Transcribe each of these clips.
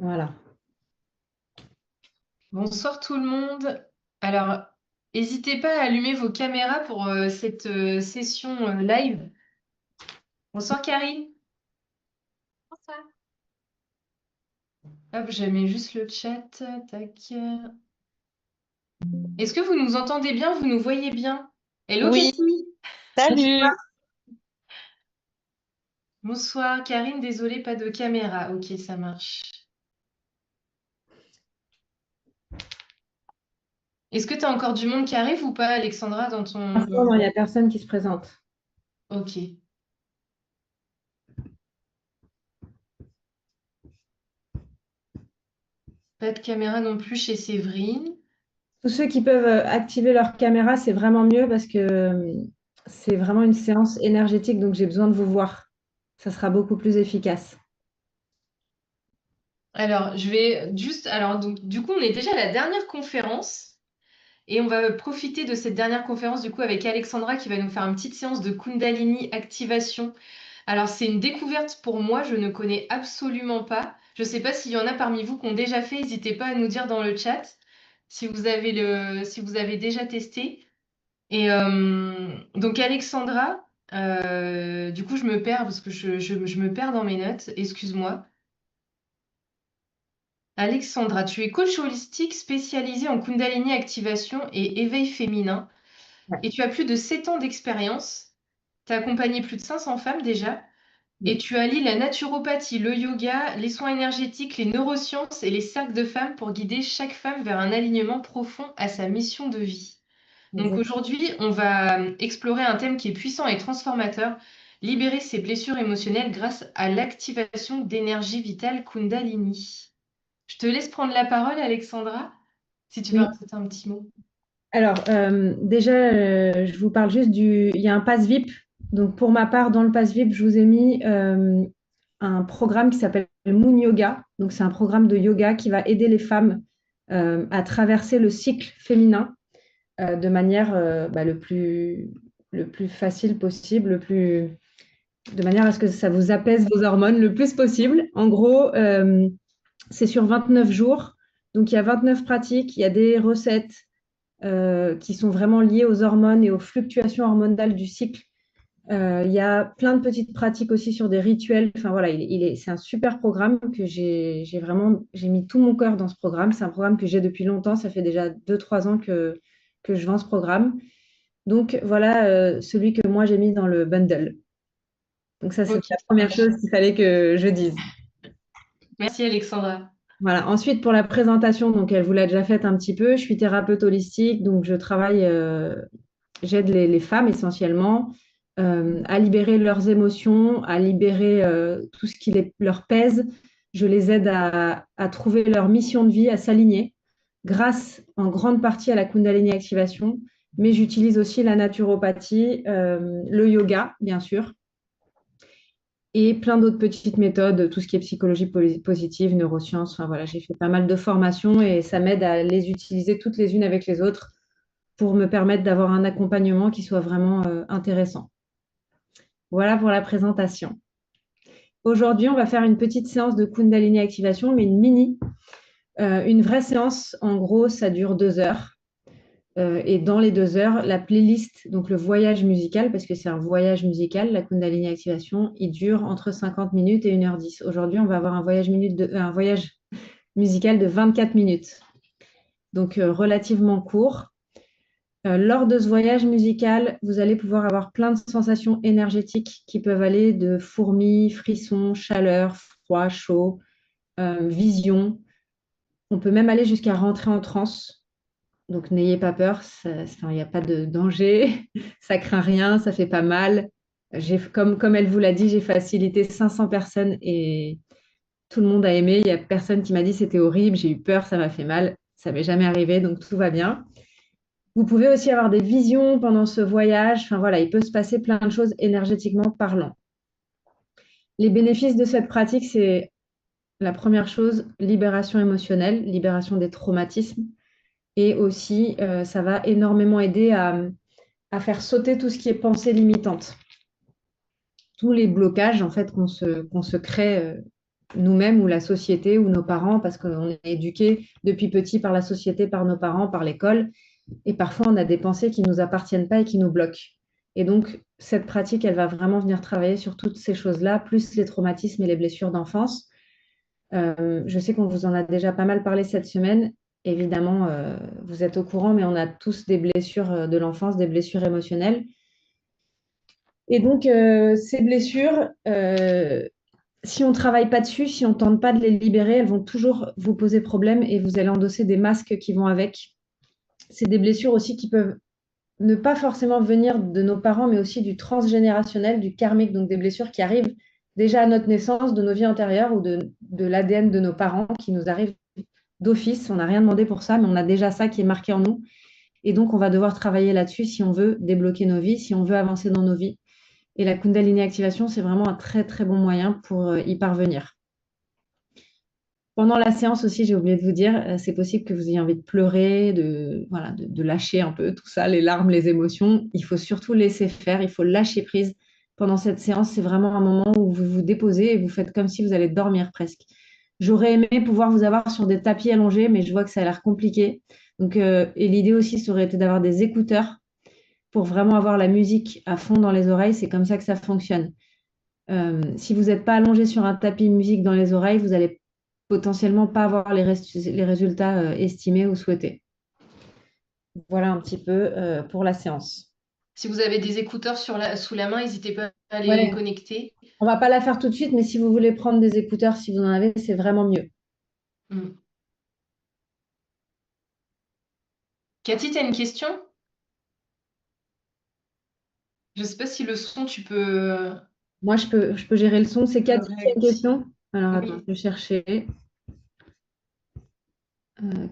Voilà. Bonsoir tout le monde. Alors, n'hésitez pas à allumer vos caméras pour cette session live. Bonsoir Karine. Bonsoir. Hop, je mets juste le chat. Tac. Est-ce que vous nous entendez bien? Vous nous voyez bien? Hello Oui, Cathy. salut. Bonsoir Karine, désolée, pas de caméra. Ok, ça marche. Est-ce que tu as encore du monde qui arrive ou pas, Alexandra, dans Pour ton... l'instant, non, il n'y a personne qui se présente. Ok. Pas de caméra non plus chez Séverine. Tous ceux qui peuvent activer leur caméra, c'est vraiment mieux parce que c'est vraiment une séance énergétique, donc j'ai besoin de vous voir. Ça sera beaucoup plus efficace. Alors, je vais juste... Alors, donc, du coup, on est déjà à la dernière conférence. Et on va profiter de cette dernière conférence du coup avec Alexandra qui va nous faire une petite séance de Kundalini activation. Alors c'est une découverte pour moi, je ne connais absolument pas. Je ne sais pas s'il y en a parmi vous qui ont déjà fait, n'hésitez pas à nous dire dans le chat si vous avez déjà testé. Et donc Alexandra, du coup je me perds parce que je me perds dans mes notes, excuse-moi. Alexandra, tu es coach holistique spécialisée en Kundalini activation et éveil féminin. Ouais. Et tu as plus de 7 ans d'expérience. Tu as accompagné plus de 500 femmes déjà. Et Oui, tu allies la naturopathie, le yoga, les soins énergétiques, les neurosciences et les cercles de femmes pour guider chaque femme vers un alignement profond à sa mission de vie. Donc exact. aujourd'hui, on va explorer un thème qui est puissant et transformateur, libérer ses blessures émotionnelles grâce à l'activation d'énergie vitale Kundalini. Je te laisse prendre la parole, Alexandra, si tu veux Oui. rajouter un petit mot. Alors, déjà, je vous parle juste du... Il y a un pass VIP. Donc, pour ma part, dans le pass VIP, je vous ai mis un programme qui s'appelle Moon Yoga. Donc, c'est un programme de yoga qui va aider les femmes à traverser le cycle féminin de manière le plus facile possible, de manière à ce que ça vous apaise vos hormones le plus possible. En gros, c'est sur 29 jours. Donc, il y a 29 pratiques, il y a des recettes qui sont vraiment liées aux hormones et aux fluctuations hormonales du cycle. Il y a plein de petites pratiques aussi sur des rituels. Enfin voilà, c'est un super programme que j'ai mis tout mon cœur dans ce programme. C'est un programme que j'ai depuis longtemps. Ça fait déjà 2 3 ans que je vends ce programme. Donc voilà celui que moi j'ai mis dans le bundle. Donc ça, Ok, c'est la ça première marche. chose qu'il fallait que je dise. Merci Alexandra. Voilà. Ensuite, pour la présentation, donc elle vous l'a déjà faite un petit peu. Je suis thérapeute holistique, donc j'aide les femmes essentiellement à libérer leurs émotions, à libérer tout ce qui leur pèse. Je les aide à trouver leur mission de vie, à s'aligner grâce en grande partie à la Kundalini Activation. Mais j'utilise aussi la naturopathie, le yoga, bien sûr, et plein d'autres petites méthodes, tout ce qui est psychologie positive, neurosciences. Enfin voilà, j'ai fait pas mal de formations et ça m'aide à les utiliser toutes les unes avec les autres pour me permettre d'avoir un accompagnement qui soit vraiment intéressant. Voilà pour la présentation. Aujourd'hui, on va faire une petite séance de Kundalini Activation, mais une mini. Une vraie séance, en gros, ça dure 2 heures. Et dans les 2 heures, la playlist, donc le voyage musical, parce que c'est un voyage musical, la Kundalini Activation, il dure entre 50 minutes et 1h10. Aujourd'hui, on va avoir un voyage musical de 24 minutes, donc relativement court. Lors de ce voyage musical, vous allez pouvoir avoir plein de sensations énergétiques qui peuvent aller de fourmis, frissons, chaleur, froid, chaud, vision. On peut même aller jusqu'à rentrer en transe. Donc n'ayez pas peur, il n'y a pas de danger, ça craint rien, ça fait pas mal. Comme elle vous l'a dit, j'ai facilité 500 personnes et tout le monde a aimé. Il n'y a personne qui m'a dit c'était horrible, j'ai eu peur, ça m'a fait mal. Ça m'est jamais arrivé, donc tout va bien. Vous pouvez aussi avoir des visions pendant ce voyage. Enfin voilà, il peut se passer plein de choses énergétiquement parlant. Les bénéfices de cette pratique, c'est la première chose, libération émotionnelle, libération des traumatismes. Et aussi, ça va énormément aider à faire sauter tout ce qui est pensée limitante. Tous les blocages en fait qu'on se crée nous-mêmes ou la société ou nos parents, parce qu'on est éduqué depuis petit par la société, par nos parents, par l'école. Et parfois, on a des pensées qui ne nous appartiennent pas et qui nous bloquent. Et donc, cette pratique, elle va vraiment venir travailler sur toutes ces choses-là, plus les traumatismes et les blessures d'enfance. Je sais qu'on vous en a déjà pas mal parlé cette semaine. Évidemment, vous êtes au courant, mais on a tous des blessures de l'enfance, des blessures émotionnelles. Et donc, ces blessures, si on ne travaille pas dessus, si on ne tente pas de les libérer, elles vont toujours vous poser problème et vous allez endosser des masques qui vont avec. C'est des blessures aussi qui peuvent ne pas forcément venir de nos parents, mais aussi du transgénérationnel, du karmique, donc des blessures qui arrivent déjà à notre naissance, de nos vies antérieures ou de l'ADN de nos parents qui nous arrivent d'office. On n'a rien demandé pour ça, mais on a déjà ça qui est marqué en nous. Et donc, on va devoir travailler là-dessus si on veut débloquer nos vies, si on veut avancer dans nos vies. Et la Kundalini activation, c'est vraiment un très, très bon moyen pour y parvenir. Pendant la séance aussi, j'ai oublié de vous dire, c'est possible que vous ayez envie de pleurer, voilà, de lâcher un peu tout ça, les larmes, les émotions. Il faut surtout laisser faire, il faut lâcher prise. Pendant cette séance, c'est vraiment un moment où vous vous déposez et vous faites comme si vous allez dormir presque. J'aurais aimé pouvoir vous avoir sur des tapis allongés, mais je vois que ça a l'air compliqué. Donc, et l'idée aussi, ça aurait été d'avoir des écouteurs pour vraiment avoir la musique à fond dans les oreilles. C'est comme ça que ça fonctionne. Si vous n'êtes pas allongé sur un tapis musique dans les oreilles, vous allez potentiellement pas avoir les résultats estimés ou souhaités. Voilà un petit peu pour la séance. Si vous avez des écouteurs sous la main, n'hésitez pas à les Ouais, connecter. on va pas la faire tout de suite, mais si vous voulez prendre des écouteurs, si vous en avez, c'est vraiment mieux. Mm. Cathy, tu as une question? Je ne sais pas si le son, tu peux Moi, je peux gérer le son. C'est Cathy qui a une réactiver. question? Alors, attends, Oui, je vais chercher.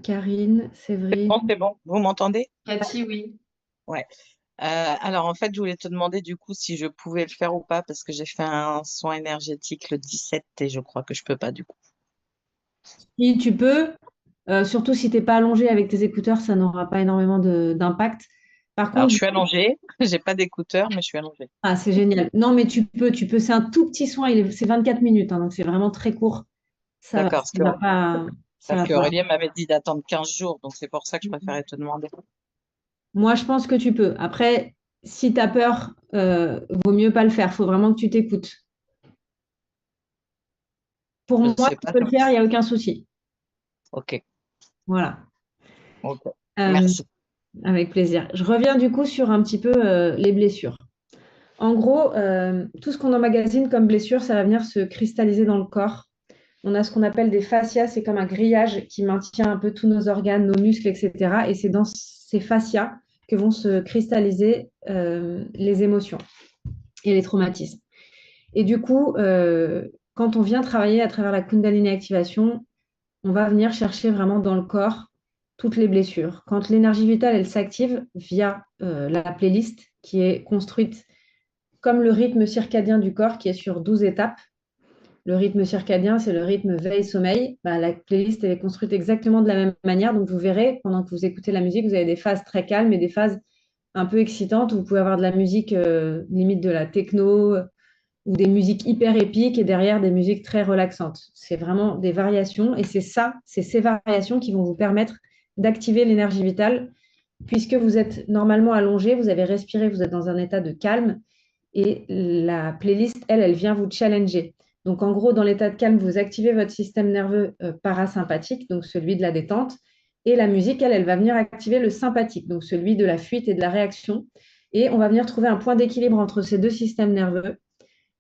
Karine, Séverine. Bon, c'est bon. Vous m'entendez? Cathy, oui. Ouais. Alors, en fait, je voulais te demander du coup si je pouvais le faire ou pas parce que j'ai fait un soin énergétique le 17 et je crois que je peux pas du coup. Si tu peux, surtout si tu n'es pas allongé avec tes écouteurs, ça n'aura pas énormément d'impact. Par Alors, contre, je suis allongée. J'ai pas d'écouteurs, mais je suis allongée. ah, c'est génial. Non, mais tu peux. C'est un tout petit soin. C'est 24 minutes, hein, donc c'est vraiment très court. Ça va, D'accord. ça va pas. Ça Parce va que pas. Aurélien m'avait dit d'attendre 15 jours, donc c'est pour ça que je préférais te demander. Moi, je pense que tu peux. Après, si tu as peur, vaut mieux pas le faire. Il faut vraiment que tu t'écoutes. Pour Je moi, sais tu pas. peux le faire, il n'y a aucun souci. Ok. Voilà. Ok. Euh, Merci. avec plaisir. Je reviens du coup sur un petit peu les blessures. En gros, tout ce qu'on emmagasine comme blessure, ça va venir se cristalliser dans le corps. On a ce qu'on appelle des fascias, c'est comme un grillage qui maintient un peu tous nos organes, nos muscles, etc. Et c'est dans ces fascias que vont se cristalliser les émotions et les traumatismes. Et du coup, quand on vient travailler à travers la Kundalini activation, on va venir chercher vraiment dans le corps toutes les blessures. Quand l'énergie vitale, elle s'active via la playlist qui est construite comme le rythme circadien du corps qui est sur 12 étapes. Le rythme circadien, c'est le rythme veille-sommeil. Bah, la playlist, elle est construite exactement de la même manière. Donc, vous verrez, pendant que vous écoutez la musique, vous avez des phases très calmes et des phases un peu excitantes. Vous pouvez avoir de la musique limite de la techno ou des musiques hyper épiques et derrière des musiques très relaxantes. C'est vraiment des variations et c'est ces variations qui vont vous permettre d'activer l'énergie vitale puisque vous êtes normalement allongé, vous avez respiré, vous êtes dans un état de calme et la playlist, elle vient vous challenger. Donc, en gros, dans l'état de calme, vous activez votre système nerveux parasympathique, donc celui de la détente, et la musique, elle va venir activer le sympathique, donc celui de la fuite et de la réaction. Et on va venir trouver un point d'équilibre entre ces deux systèmes nerveux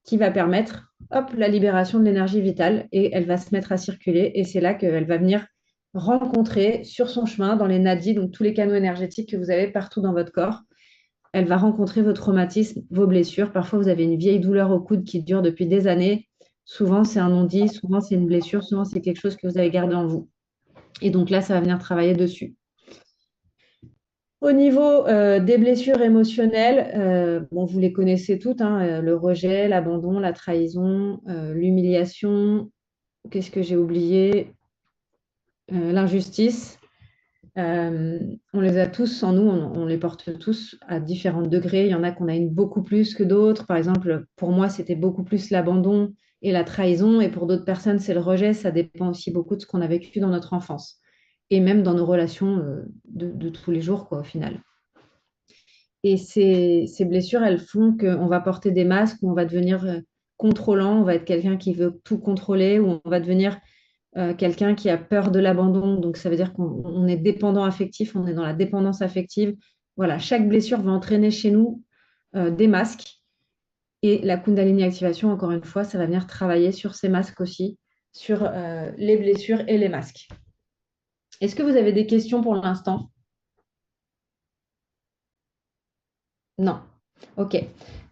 qui va permettre, hop, la libération de l'énergie vitale et elle va se mettre à circuler. Et c'est là qu'elle va venir rencontrer sur son chemin dans les nadis, donc tous les canaux énergétiques que vous avez partout dans votre corps. Elle va rencontrer vos traumatismes, vos blessures. Parfois, vous avez une vieille douleur au coude qui dure depuis des années. Souvent, c'est un non-dit, souvent, c'est une blessure, souvent, c'est quelque chose que vous avez gardé en vous. Et donc là, ça va venir travailler dessus. Au niveau des blessures émotionnelles, bon, vous les connaissez toutes, hein, le rejet, l'abandon, la trahison, l'humiliation, qu'est-ce que j'ai oublié? L'injustice. On les a tous en nous, on les porte tous à différents degrés. Il y en a qu'on a une beaucoup plus que d'autres. Par exemple, pour moi, c'était beaucoup plus l'abandon Et la trahison, et pour d'autres personnes, c'est le rejet, ça dépend aussi beaucoup de ce qu'on a vécu dans notre enfance et même dans nos relations de tous les jours, quoi, au final. Et ces blessures, elles font qu'on va porter des masques, où on va devenir contrôlant, on va être quelqu'un qui veut tout contrôler, ou on va devenir quelqu'un qui a peur de l'abandon. Donc, ça veut dire qu'on est dépendant affectif, on est dans la dépendance affective. Voilà, chaque blessure va entraîner chez nous des masques. Et la Kundalini activation, encore une fois, ça va venir travailler sur ces masques aussi, sur les blessures et les masques. Est-ce que vous avez des questions pour l'instant? Non. Ok.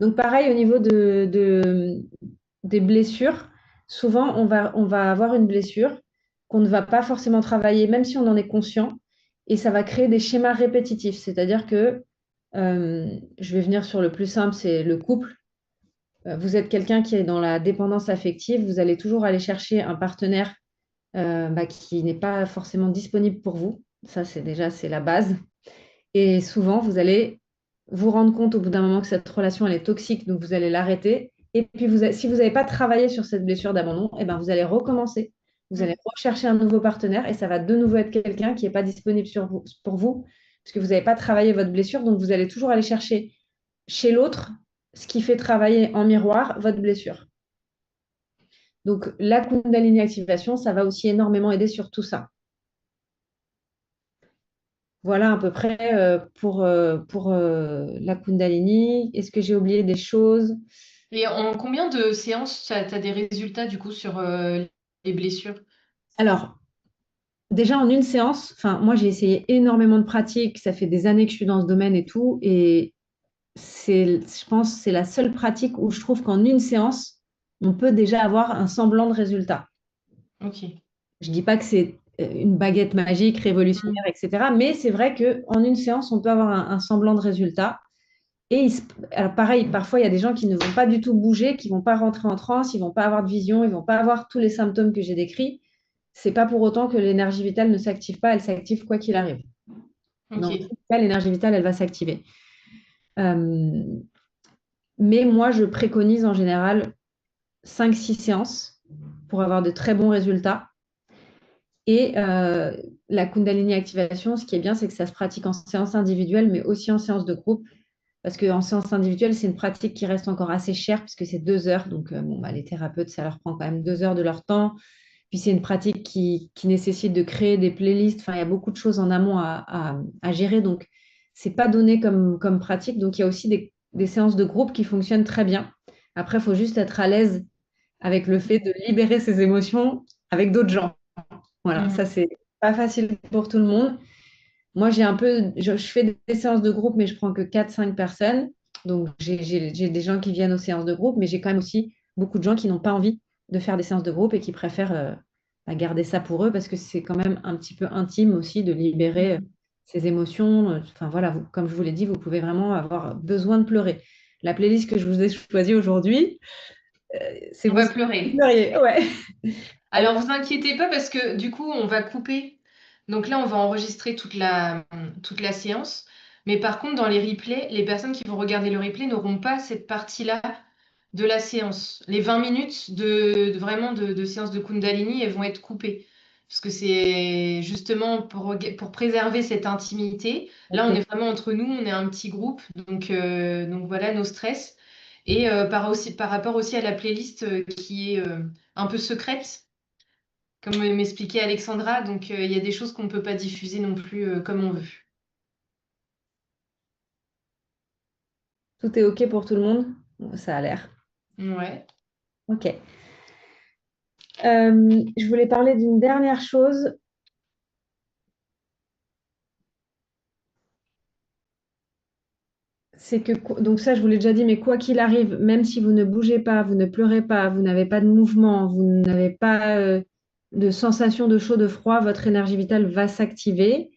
Donc pareil au niveau des blessures, souvent on va avoir une blessure qu'on ne va pas forcément travailler, même si on en est conscient, et ça va créer des schémas répétitifs. C'est-à-dire que, je vais venir sur le plus simple, c'est le couple. Vous êtes quelqu'un qui est dans la dépendance affective, vous allez toujours aller chercher un partenaire qui n'est pas forcément disponible pour vous. Ça, c'est la base. Et souvent, vous allez vous rendre compte au bout d'un moment que cette relation, elle est toxique, donc vous allez l'arrêter. Et puis, si vous n'avez pas travaillé sur cette blessure d'abandon, eh ben, vous allez recommencer. Vous allez rechercher un nouveau partenaire et ça va de nouveau être quelqu'un qui n'est pas disponible pour vous, parce que vous n'avez pas travaillé votre blessure. Donc, vous allez toujours aller chercher chez l'autre ce qui fait travailler en miroir votre blessure. Donc, la Kundalini activation, ça va aussi énormément aider sur tout ça. Voilà à peu près pour la Kundalini. Est-ce que j'ai oublié des choses? Et en combien de séances tu as des résultats du coup sur les blessures? Alors, déjà en une séance, enfin, moi j'ai essayé énormément de pratiques, ça fait des années que je suis dans ce domaine et tout, et je pense que c'est la seule pratique où je trouve qu'en une séance, on peut déjà avoir un semblant de résultat. Ok. Je ne dis pas que c'est une baguette magique, révolutionnaire, etc. Mais c'est vrai qu'en une séance, on peut avoir un semblant de résultat. Et alors pareil, parfois il y a des gens qui ne vont pas du tout bouger, qui ne vont pas rentrer en transe, ils ne vont pas avoir de vision, ils ne vont pas avoir tous les symptômes que j'ai décrits. C'est pas pour autant que l'énergie vitale ne s'active pas, elle s'active quoi qu'il arrive. Dans Ok. tout cas, l'énergie vitale, elle va s'activer. Euh, mais moi, je préconise en général 5-6 séances pour avoir de très bons résultats. Et la Kundalini activation, ce qui est bien, c'est que ça se pratique en séance individuelle, mais aussi en séance de groupe. Parce qu'en séance individuelle, c'est une pratique qui reste encore assez chère, puisque c'est 2 heures. Donc, les thérapeutes, ça leur prend quand même 2 heures de leur temps. Puis, c'est une pratique qui nécessite de créer des playlists. Enfin, il y a beaucoup de choses en amont à gérer. Donc, ce n'est pas donné comme pratique. Donc, il y a aussi des séances de groupe qui fonctionnent très bien. Après, il faut juste être à l'aise avec le fait de libérer ses émotions avec d'autres gens. Voilà, Mhm. ça, c'est pas facile pour tout le monde. Moi, je fais des séances de groupe, mais je prends que 4-5 personnes. Donc, j'ai des gens qui viennent aux séances de groupe, mais j'ai quand même aussi beaucoup de gens qui n'ont pas envie de faire des séances de groupe et qui préfèrent garder ça pour eux parce que c'est quand même un petit peu intime aussi de libérer ses émotions. Enfin, voilà, comme je vous l'ai dit, vous pouvez vraiment avoir besoin de pleurer. La playlist que je vous ai choisie aujourd'hui, c'est On vous va qui pleurer. pleuriez. Ouais. Elle- Alors, vous inquiétez pas parce que du coup, on va couper. Donc là, on va enregistrer toute la séance. Mais par contre, dans les replays, les personnes qui vont regarder le replay n'auront pas cette partie-là de la séance. Les 20 minutes vraiment de séance de Kundalini, elles vont être coupées. Parce que c'est justement pour préserver cette intimité. Là, on Ok. est vraiment entre nous, on est un petit groupe. Donc voilà nos stress. Et par rapport aussi à la playlist qui est un peu secrète comme m'expliquait Alexandra, donc il y a des choses qu'on ne peut pas diffuser non plus comme on veut. Tout est OK pour tout le monde? Ça a l'air. Ouais. OK. Je voulais parler d'une dernière chose. C'est que, donc ça, je vous l'ai déjà dit, mais quoi qu'il arrive, même si vous ne bougez pas, vous ne pleurez pas, vous n'avez pas de mouvement, vous n'avez pas de sensation de chaud, de froid, votre énergie vitale va s'activer.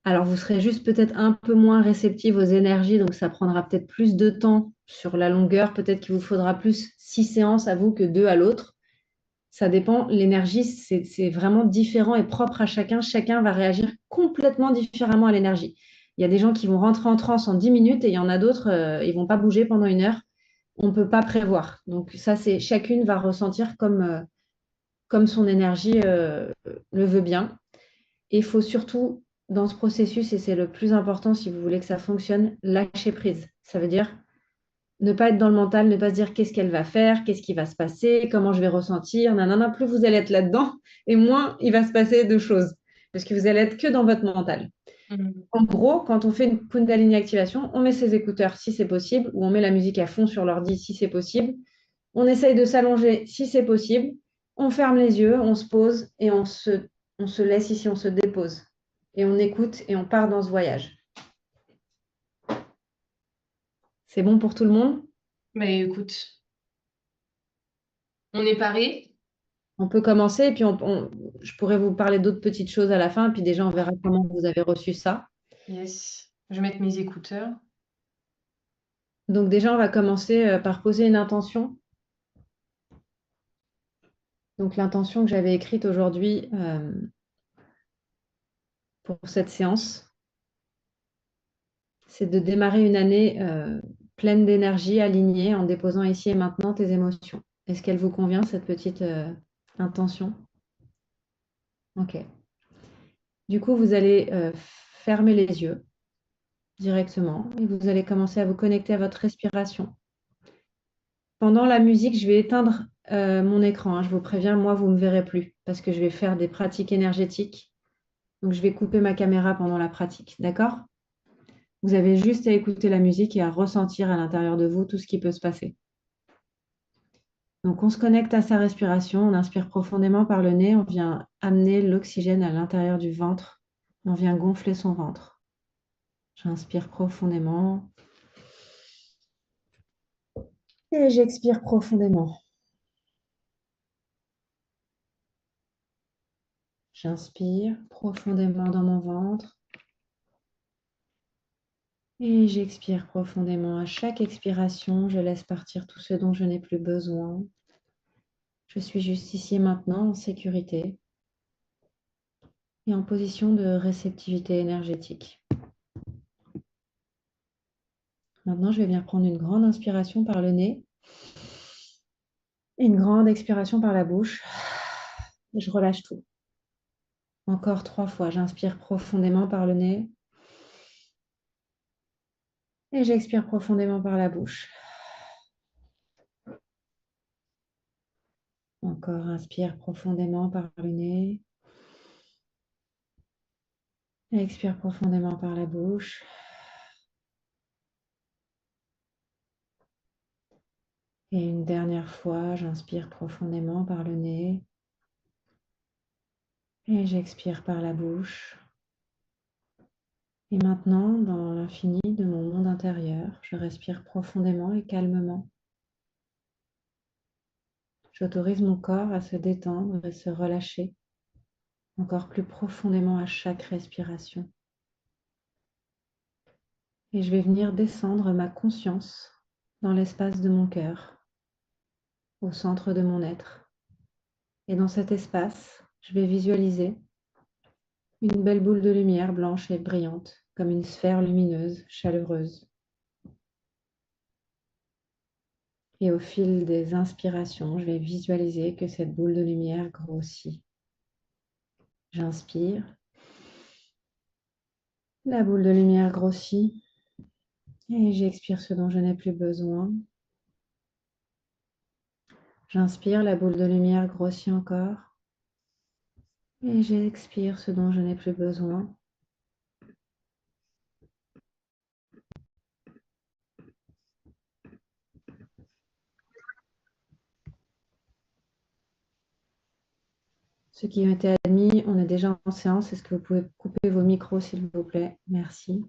Alors, vous serez juste peut-être un peu moins réceptive aux énergies, donc ça prendra peut-être plus de temps sur la longueur. Peut-être qu'il vous faudra plus 6 séances à vous que 2 à l'autre. Ça dépend. L'énergie, c'est vraiment différent et propre à chacun. Chacun va réagir complètement différemment à l'énergie. Il y a des gens qui vont rentrer en transe en 10 minutes et il y en a d'autres, ils ne vont pas bouger pendant 1 heure. on ne peut pas prévoir. Donc ça, c'est chacune va ressentir comme son énergie le veut bien. Et il faut surtout, dans ce processus, et c'est le plus important si vous voulez que ça fonctionne, lâcher prise. Ça veut dire ne pas être dans le mental, ne pas se dire qu'est-ce qu'elle va faire, qu'est-ce qui va se passer, comment je vais ressentir. Nanana, plus vous allez être là-dedans, et moins il va se passer de choses. Parce que vous allez être que dans votre mental. Mhm. En gros, quand on fait une Kundalini activation, on met ses écouteurs si c'est possible, ou on met la musique à fond sur l'ordi si c'est possible. On essaye de s'allonger si c'est possible. On ferme les yeux, on se pose et on se laisse ici, on se dépose. Et on écoute et on part dans ce voyage. C'est bon pour tout le monde? Mais écoute, on est paré. On peut commencer et puis je pourrais vous parler d'autres petites choses à la fin. Puis déjà, on verra comment vous avez reçu ça. Yes. Je vais mettre mes écouteurs. Donc déjà, on va commencer par poser une intention. Donc l'intention que j'avais écrite aujourd'hui pour cette séance, c'est de démarrer une année pleine d'énergie, alignée, en déposant ici et maintenant tes émotions. Est-ce qu'elle vous convient, cette petite intention? Ok. Du coup, vous allez fermer les yeux directement et vous allez commencer à vous connecter à votre respiration. Pendant la musique, je vais éteindre mon écran, hein. Je vous préviens, moi, vous ne me verrez plus parce que je vais faire des pratiques énergétiques. Donc, je vais couper ma caméra pendant la pratique. D'accord? Vous avez juste à écouter la musique et à ressentir à l'intérieur de vous tout ce qui peut se passer. Donc, on se connecte à sa respiration. On inspire profondément par le nez. On vient amener l'oxygène à l'intérieur du ventre. On vient gonfler son ventre. J'inspire profondément et j'expire profondément. J'inspire profondément dans mon ventre et j'expire profondément. À chaque expiration, je laisse partir tout ce dont je n'ai plus besoin. Je suis juste ici et maintenant en sécurité et en position de réceptivité énergétique. Maintenant, je vais venir prendre une grande inspiration par le nez et une grande expiration par la bouche. Et je relâche tout. Encore 3 fois, j'inspire profondément par le nez et j'expire profondément par la bouche. Encore, inspire profondément par le nez. Expire profondément par la bouche. Et une dernière fois, j'inspire profondément par le nez. Et j'expire par la bouche. Et maintenant, dans l'infini de mon monde intérieur, je respire profondément et calmement. J'autorise mon corps à se détendre et se relâcher encore plus profondément à chaque respiration. Et je vais venir descendre ma conscience dans l'espace de mon cœur, au centre de mon être. Et dans cet espace, je vais visualiser une belle boule de lumière blanche et brillante, comme une sphère lumineuse, chaleureuse. Et au fil des inspirations, je vais visualiser que cette boule de lumière grossit. J'inspire, la boule de lumière grossit et j'expire ce dont je n'ai plus besoin. J'inspire, la boule de lumière grossit encore et j'expire ce dont je n'ai plus besoin. Ceux qui ont été admis, on est déjà en séance. Est-ce que vous pouvez couper vos micros, s'il vous plaît? Merci.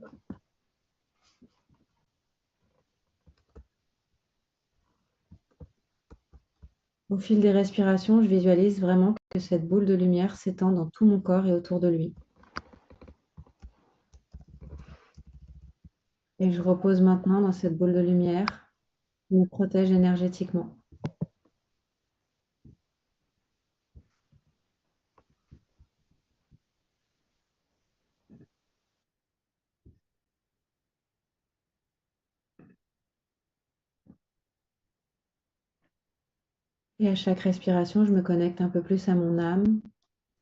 Au fil des respirations, je visualise vraiment que cette boule de lumière s'étend dans tout mon corps et autour de lui. Et je repose maintenant dans cette boule de lumière qui me protège énergétiquement. Et à chaque respiration, je me connecte un peu plus à mon âme.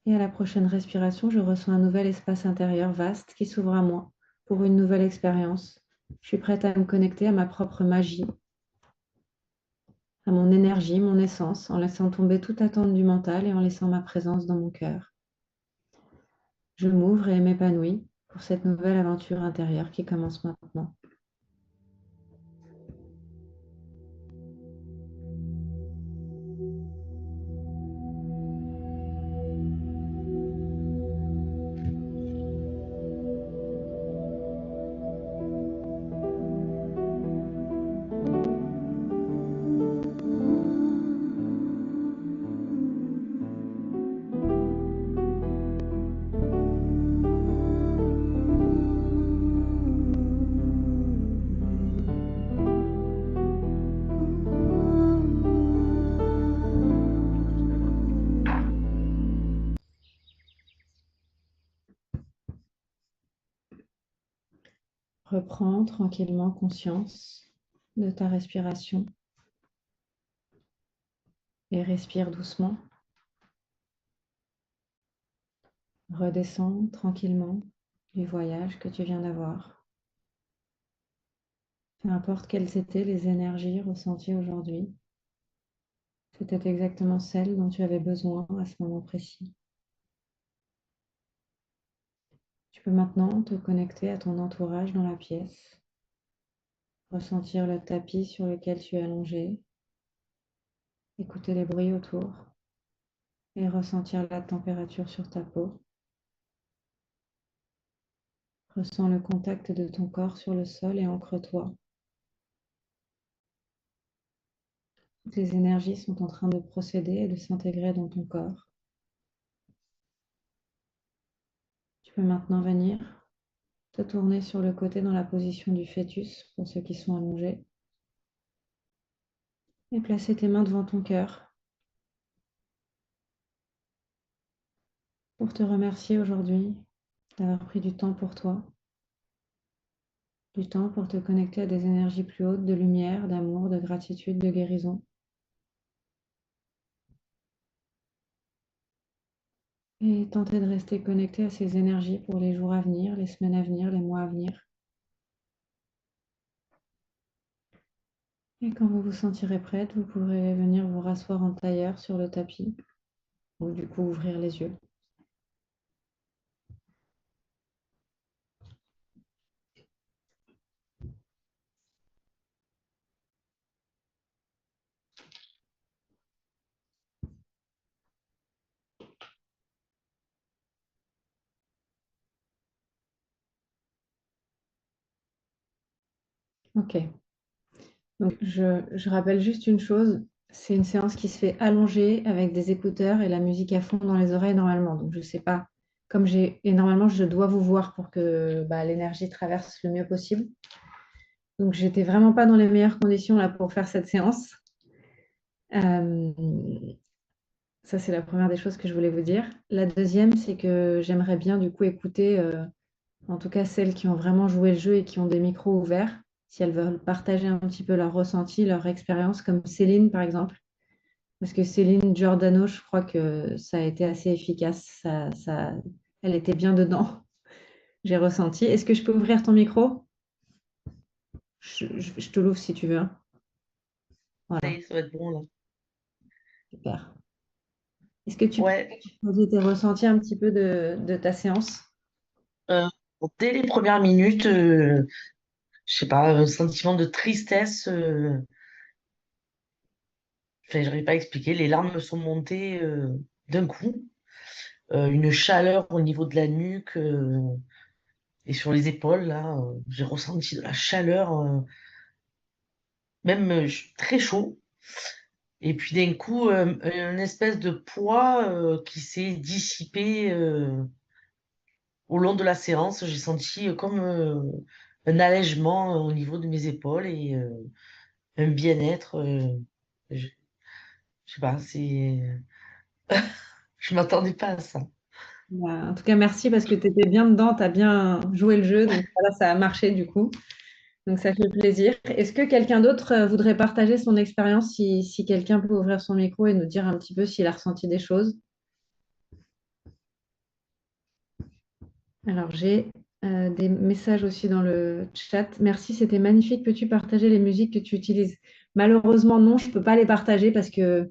Et à la prochaine respiration, je ressens un nouvel espace intérieur vaste qui s'ouvre à moi pour une nouvelle expérience. Je suis prête à me connecter à ma propre magie, à mon énergie, mon essence, en laissant tomber toute attente du mental et en laissant ma présence dans mon cœur. Je m'ouvre et m'épanouis pour cette nouvelle aventure intérieure qui commence maintenant. Reprends tranquillement conscience de ta respiration et respire doucement. Redescends tranquillement du voyage que tu viens d'avoir. Peu importe quelles étaient les énergies ressenties aujourd'hui, c'était exactement celles dont tu avais besoin à ce moment précis. Tu peux maintenant te connecter à ton entourage dans la pièce, ressentir le tapis sur lequel tu es allongé, écouter les bruits autour et ressentir la température sur ta peau. Ressens le contact de ton corps sur le sol et ancre-toi. Toutes les énergies sont en train de procéder et de s'intégrer dans ton corps. Tu peux maintenant venir te tourner sur le côté dans la position du fœtus pour ceux qui sont allongés et placer tes mains devant ton cœur pour te remercier aujourd'hui d'avoir pris du temps pour toi, du temps pour te connecter à des énergies plus hautes de lumière, d'amour, de gratitude, de guérison. Et tenter de rester connecté à ces énergies pour les jours à venir, les semaines à venir, les mois à venir. Et quand vous vous sentirez prête, vous pourrez venir vous rasseoir en tailleur sur le tapis ou du coup ouvrir les yeux. Ok. Donc je rappelle juste une chose, c'est une séance qui se fait allongée avec des écouteurs et la musique à fond dans les oreilles normalement. Donc je sais pas, comme et normalement je dois vous voir pour que l'énergie traverse le mieux possible. Donc j'étais vraiment pas dans les meilleures conditions là pour faire cette séance. Euh, Ça, c'est la première des choses que je voulais vous dire. La deuxième, c'est que j'aimerais bien du coup écouter, en tout cas celles qui ont vraiment joué le jeu et qui ont des micros ouverts, si elles veulent partager un petit peu leur ressenti, leur expérience, comme Céline par exemple. Parce que Céline Giordano, je crois que ça a été assez efficace. Elle était bien dedans, j'ai ressenti. Est-ce que je peux ouvrir ton micro? Je te l'ouvre si tu veux, hein. Ça Voilà, y est, ça va être bon là. super. Est-ce que tu peux Ouais, partager tes ressentis un petit peu de ta séance? euh, dès les premières minutes, je sais pas, un sentiment de tristesse. Enfin, j'arrive pas à expliquer. Les larmes me sont montées d'un coup. Une chaleur au niveau de la nuque et sur les épaules, là. J'ai ressenti de la chaleur, même très chaud. Et puis d'un coup, une espèce de poids qui s'est dissipé au long de la séance. J'ai senti comme un allègement au niveau de mes épaules et un bien-être. Je, je sais pas, je m'attendais pas à ça. En tout cas, merci parce que tu étais bien dedans, tu as bien joué le jeu, donc voilà, ça a marché du coup. Donc, ça fait plaisir. Est-ce que quelqu'un d'autre voudrait partager son expérience si quelqu'un peut ouvrir son micro et nous dire un petit peu s'il a ressenti des choses? Alors, j'ai des messages aussi dans le chat. Merci, c'était magnifique. Peux-tu partager les musiques que tu utilises? Malheureusement, non, je ne peux pas les partager parce que,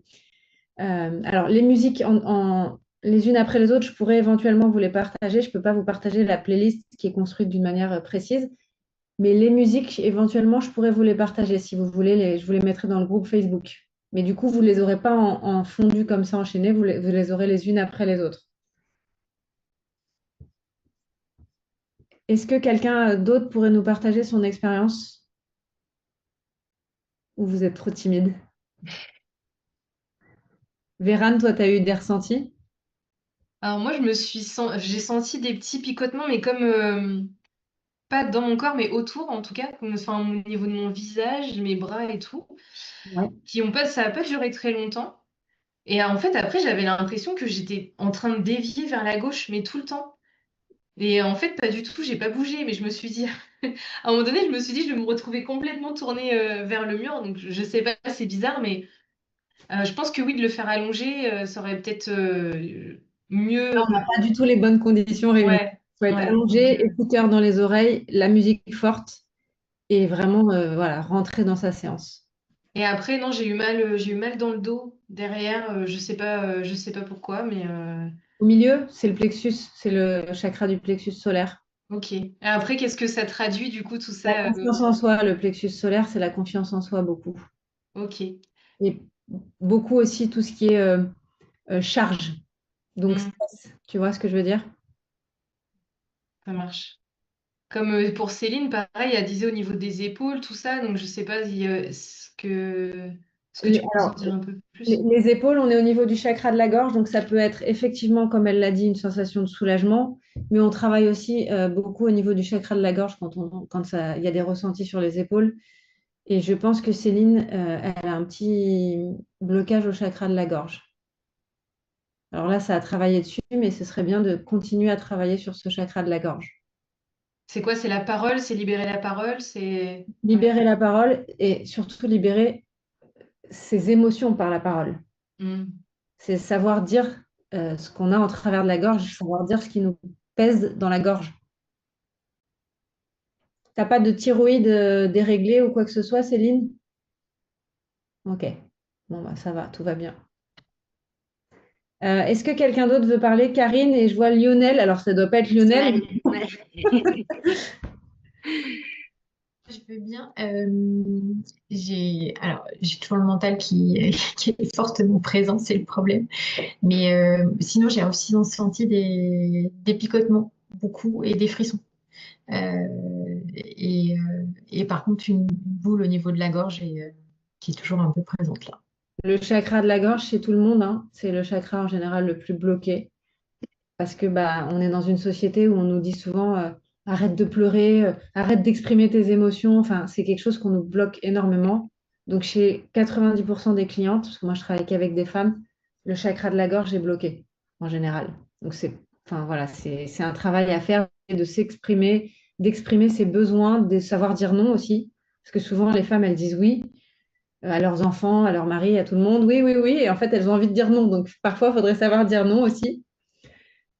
alors, les musiques les unes après les autres, je pourrais éventuellement vous les partager. Je ne peux pas vous partager la playlist qui est construite d'une manière précise. Mais les musiques, éventuellement, je pourrais vous les partager si vous voulez. Je vous les mettrai dans le groupe Facebook. Mais du coup, vous ne les aurez pas en fondu comme ça enchaînées. Vous les aurez les unes après les autres. Est-ce que quelqu'un d'autre pourrait nous partager son expérience ou vous êtes trop timide? Vérane, toi, tu as eu des ressentis? Alors moi, j'ai senti des petits picotements, mais comme pas dans mon corps, mais autour, en tout cas, enfin, au niveau de mon visage, mes bras et tout, Ouais. ça n'a pas duré très longtemps. Et en fait, après, j'avais l'impression que j'étais en train de dévier vers la gauche, mais tout le temps. Et en fait, pas du tout, j'ai pas bougé, mais je me suis dit, à un moment donné, je me suis dit, je vais me retrouver complètement tournée vers le mur. Donc, je sais pas, c'est bizarre, mais je pense que oui, de le faire allonger, ça aurait peut-être mieux. Pas du tout les bonnes conditions réunies. Ouais, Il faut être ouais. Donc, allongé, écouteurs dans les oreilles, la musique forte et vraiment voilà, rentrer dans sa séance. et après, non, j'ai eu mal dans le dos derrière. Je sais pas pourquoi, mais Au milieu, c'est le plexus, c'est le chakra du plexus solaire. ok. Et après, qu'est-ce que ça traduit du coup tout La ça? confiance en soi, le plexus solaire, c'est la confiance en soi beaucoup. Ok. Et beaucoup aussi tout ce qui est charge, donc Hmm, stress. Tu vois ce que je veux dire? ça marche. Comme pour Céline, pareil, elle disait au niveau des épaules, tout ça. Donc, je sais pas ce que tu peux nous en Alors, dire un peu les, plus. les épaules, on est au niveau du chakra de la gorge, donc ça peut être effectivement, comme elle l'a dit, une sensation de soulagement, mais on travaille aussi beaucoup au niveau du chakra de la gorge il y a des ressentis sur les épaules. Et je pense que Céline, elle a un petit blocage au chakra de la gorge. Alors là, ça a travaillé dessus, mais ce serait bien de continuer à travailler sur ce chakra de la gorge. C'est quoi? C'est la parole? C'est libérer la parole? C'est... Ouais. Libérer la parole et surtout libérer ses émotions par la parole. Hmm. C'est savoir dire ce qu'on a en travers de la gorge, savoir dire ce qui nous pèse dans la gorge. T'as pas de thyroïde déréglée ou quoi que ce soit, Céline? Ok. Bon, bah, ça va, tout va bien. Est-ce que quelqu'un d'autre veut parler? Karine, et je vois Lionel. Alors, ça ne doit pas être Lionel. Ouais, ouais. Je veux bien. J'ai toujours le mental qui est fortement présent, c'est le problème. Mais sinon, j'ai aussi senti des picotements, beaucoup, et des frissons. Et par contre, une boule au niveau de la gorge qui est toujours un peu présente là. Le chakra de la gorge, chez tout le monde, hein, c'est le chakra en général le plus bloqué. Parce que bah, on est dans une société où on nous dit souvent arrête de pleurer, arrête d'exprimer tes émotions. Enfin, c'est quelque chose qu'on nous bloque énormément. Donc, chez 90% des clientes, parce que moi je travaille qu'avec des femmes, le chakra de la gorge est bloqué en général. Donc, enfin, voilà, c'est un travail à faire de s'exprimer, d'exprimer ses besoins, de savoir dire non aussi. Parce que souvent, les femmes, elles disent oui à leurs enfants, à leur mari, à tout le monde. Oui, oui, oui. Et en fait, elles ont envie de dire non. Donc, parfois, il faudrait savoir dire non aussi.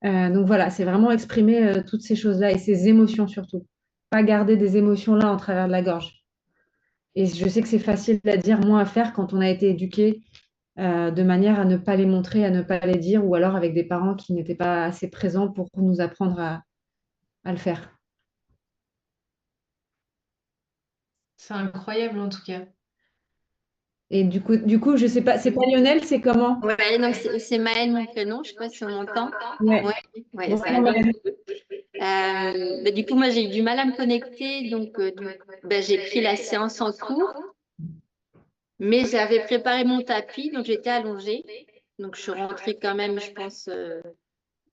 Donc voilà, c'est vraiment exprimer toutes ces choses-là et ces émotions surtout. Pas garder des émotions là en travers de la gorge. Et je sais que c'est facile à dire, moins à faire quand on a été éduqué de manière à ne pas les montrer, à ne pas les dire, ou alors avec des parents qui n'étaient pas assez présents pour nous apprendre à le faire. C'est incroyable en tout cas. Et du coup, je sais pas, c'est pas Lionel, c'est comment? Ouais, donc c'est Maëlle mon prénom, je sais pas si on m'entend. Ouais. Ouais, ouais, ça va. Bonjour, Maëlle. Du coup, moi j'ai eu du mal à me connecter, donc j'ai pris la séance en cours, mais j'avais préparé mon tapis, donc j'étais allongée. Donc je suis rentrée quand même, je pense,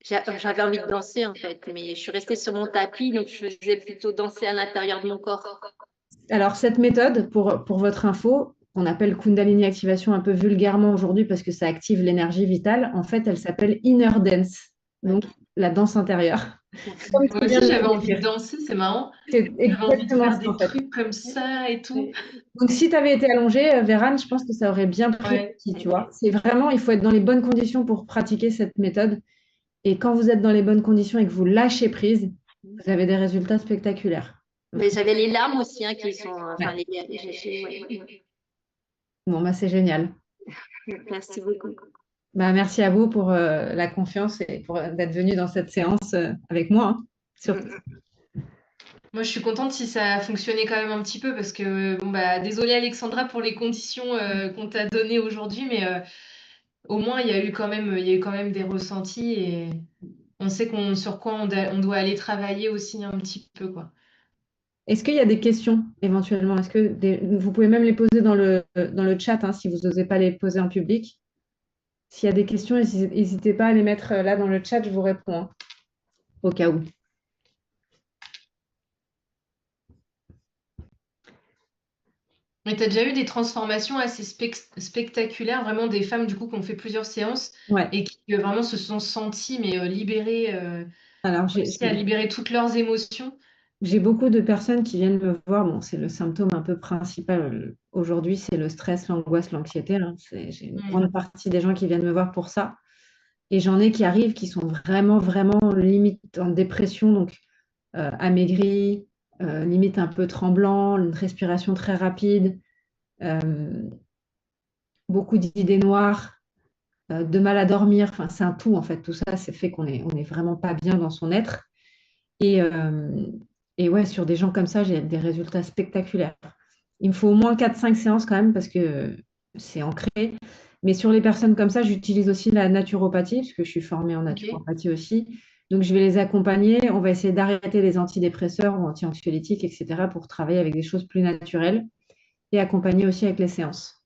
j'avais envie de danser en fait, mais je suis restée sur mon tapis, donc je faisais plutôt danser à l'intérieur de mon corps. Alors, cette méthode, pour votre info, qu'on appelle Kundalini activation un peu vulgairement aujourd'hui parce que ça active l'énergie vitale, en fait, elle s'appelle Inner Dance, donc la danse intérieure. Comme tu Moi viens aussi, de j'avais le envie de décrire. danser, c'est marrant. C'est J'avais envie de exactement faire ça, des en fait. trucs comme ça et tout. Donc, si tu avais été allongée, Véran, je pense que ça aurait bien pris Ouais. aussi, tu vois. C'est vraiment, il faut être dans les bonnes conditions pour pratiquer cette méthode. Et quand vous êtes dans les bonnes conditions et que vous lâchez prise, vous avez des résultats spectaculaires. Mais j'avais les larmes aussi, hein, qui sont. Enfin, Ouais. ouais. Bon, bah, c'est génial. Merci beaucoup. Bah, merci à vous pour la confiance et pour d'être venu dans cette séance avec moi, hein, surtout. Moi, je suis contente si ça a fonctionné quand même un petit peu parce que, bon, bah, désolée Alexandra pour les conditions qu'on t'a données aujourd'hui, mais au moins, il y a eu quand même des ressentis et on sait sur quoi on doit aller travailler aussi un petit peu, quoi. Est-ce qu'il y a des questions éventuellement? Vous pouvez même les poser dans le chat hein, si vous n'osez pas les poser en public. S'il y a des questions, n'hésitez pas à les mettre là dans le chat, je vous réponds hein, au cas où. Mais tu as déjà eu des transformations assez spectaculaires, vraiment des femmes du coup qui ont fait plusieurs séances Ouais. et qui vraiment se sont senties mais libérées, Alors, réussi à libérer toutes leurs émotions. j'ai beaucoup de personnes qui viennent me voir. Bon, c'est le symptôme un peu principal aujourd'hui, c'est le stress, l'angoisse, l'anxiété. Hein. J'ai une grande partie des gens qui viennent me voir pour ça. Et j'en ai qui arrivent qui sont vraiment, vraiment limite en dépression, donc amaigris, limite un peu tremblant, une respiration très rapide, euh, beaucoup d'idées noires, de mal à dormir. Enfin, c'est un tout en fait. Tout ça, c'est fait on est vraiment pas bien dans son être. Et, euh, et ouais, sur des gens comme ça, j'ai des résultats spectaculaires. Il me faut au moins 4 5 séances quand même parce que c'est ancré. Mais sur les personnes comme ça, j'utilise aussi la naturopathie parce que je suis formée en Ok. naturopathie aussi. Donc, je vais les accompagner. On va essayer d'arrêter les antidépresseurs ou anti-anxiolytiques, etc. pour travailler avec des choses plus naturelles et accompagner aussi avec les séances.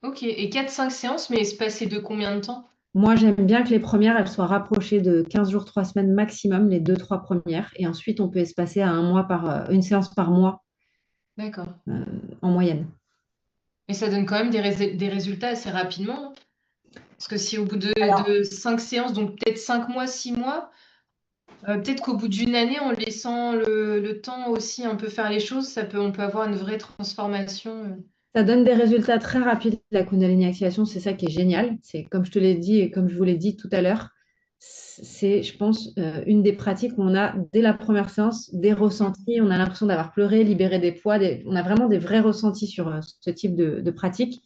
Ok. Et 4 5 séances, mais espacées de combien de temps? Moi, j'aime bien que les premières, elles soient rapprochées de 15 jours, 3 semaines maximum, les 2 3 premières. Et ensuite, on peut espacer à une séance par mois D'accord. euh, en moyenne. Et ça donne quand même des résultats assez rapidement, hein. Parce que si au bout Alors, de 5 séances, donc peut-être 5 mois, 6 mois, peut-être qu'au bout d'une année, en laissant le temps aussi un peu faire les choses, on peut avoir une vraie transformation. ça donne des résultats très rapides, la Kundalini activation, c'est ça qui est génial. C'est comme je te l'ai dit et comme je vous l'ai dit tout à l'heure, c'est, je pense, une des pratiques où on a, dès la première séance, des ressentis. On a l'impression d'avoir pleuré, libéré des poids. On a vraiment des vrais ressentis sur ce type de pratique.